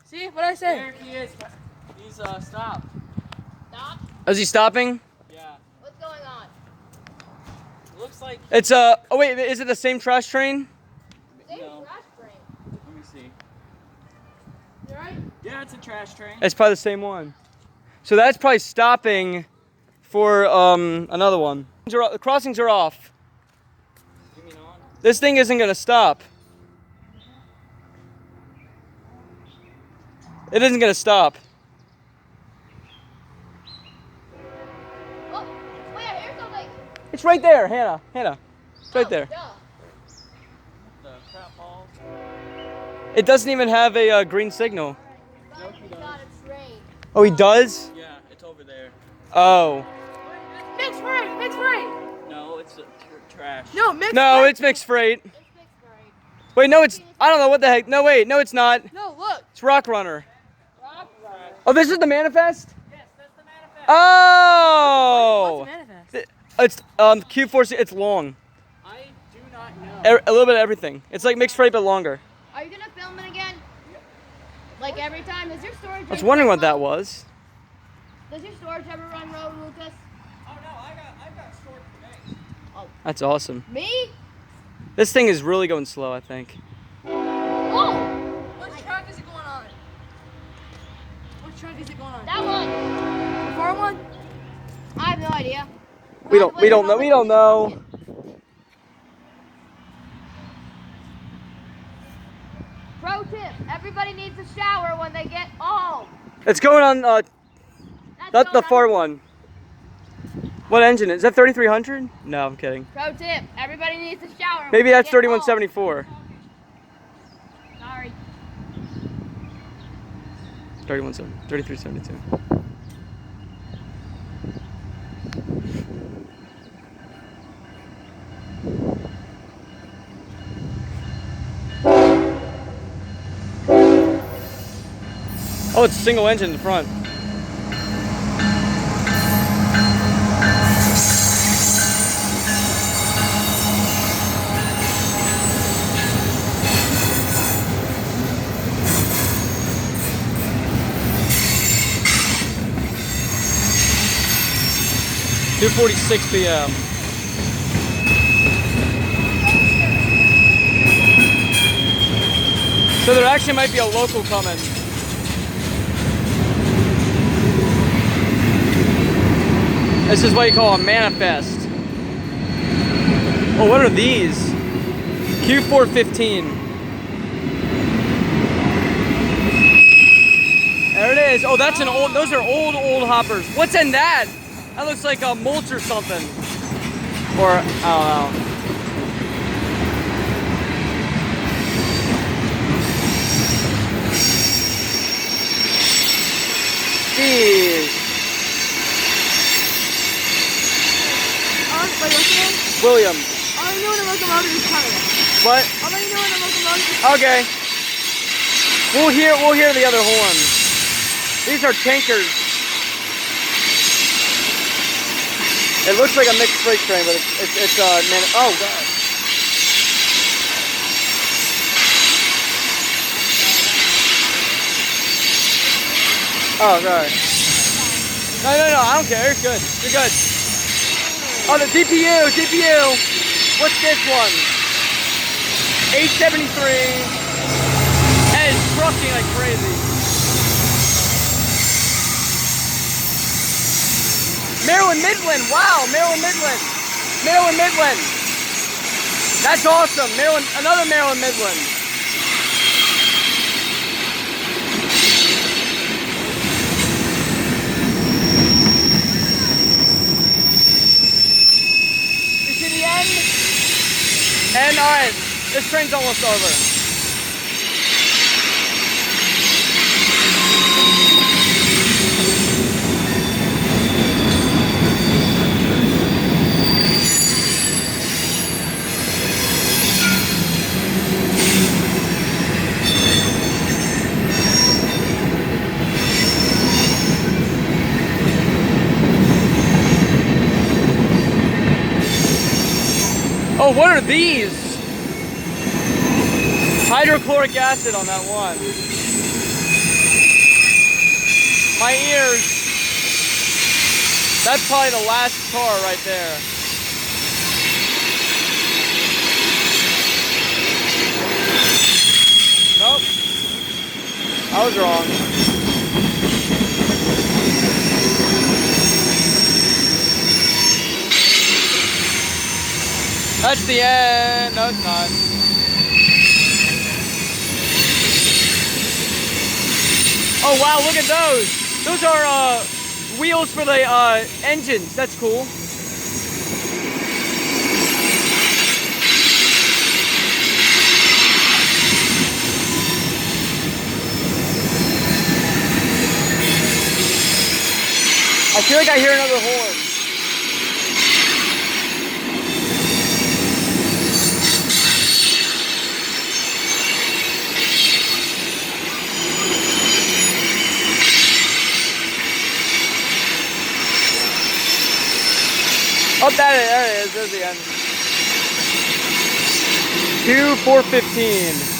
See what I say? There he is. He's stopped. Stop? Is he stopping? Yeah. What's going on? Looks like. It's oh wait, is it the same trash train? Same No. trash train. Let me see. You right? Yeah, it's a trash train. It's probably the same one. So that's probably stopping for another one. The crossings are off. You mean on? This thing isn't gonna stop. It isn't gonna stop. Oh, wait, I hear something. It's right there, Hannah. Hannah, it's right there. Duh. The crap balls. It doesn't even have a green signal. But it's not a train. Oh, he does? Yeah, it's over there. Oh. Mixed freight. Mixed freight. No, it's trash. No, mixed No, freight. it's mixed freight. It's mixed freight. Wait, no, it's. I don't know what the heck. No, wait, no, it's not. No, look. It's Rock Runner. Rock Runner. Oh, this is the manifest? Yes, that's the manifest. Oh! What's the manifest? It's Q4. It's long. I do not know. A little bit of everything. It's like mixed freight but longer. Are you gonna film it again? Like every time? Does your storage? I was wondering what that was. Does your storage ever run road, Lucas? Oh no, I've got stored for days. That's awesome. Me? This thing is really going slow, I think. Oh! Which track is it going on? Which track is it going on? That one. The far one? I have no idea. We don't know. We don't know. Pro tip: everybody needs a shower when they get home. It's going on That's not the going far on. one. What engine is that? 3300? No, I'm kidding. Pro tip: everybody needs a shower. Maybe when that's they get home. 3174. Sorry. 3372. Oh, it's a single engine in the front. $2:46 p.m. So there actually might be a local coming. This is what you call a manifest. Oh, what are these? Q415. There it is. Oh, that's an old, those are old hoppers. What's in that? That looks like a mulch or something. Or, I don't know. Jeez. Wait, what's your name? William. All I know when the locomotive is coming. What? All I know when the locomotive is coming. Okay. We'll hear the other horn. These are tankers. It looks like a mixed freight train, but it's oh god. Oh god. No, I don't care. It's good. You're good. Oh, the DPU. What's this one? 873. And it's trucking like crazy. Maryland Midland. Wow, Maryland Midland. That's awesome. Another Maryland Midland. And all right, this train's almost over. Oh, what are these? Hydrochloric acid on that one. My ears. That's probably the last car right there. Nope. I was wrong. That's the end. No, it's not. Oh wow, look at those. Those are wheels for the engines. That's cool. I feel like I hear another horn. Oh, there it is. There's the end. Q415.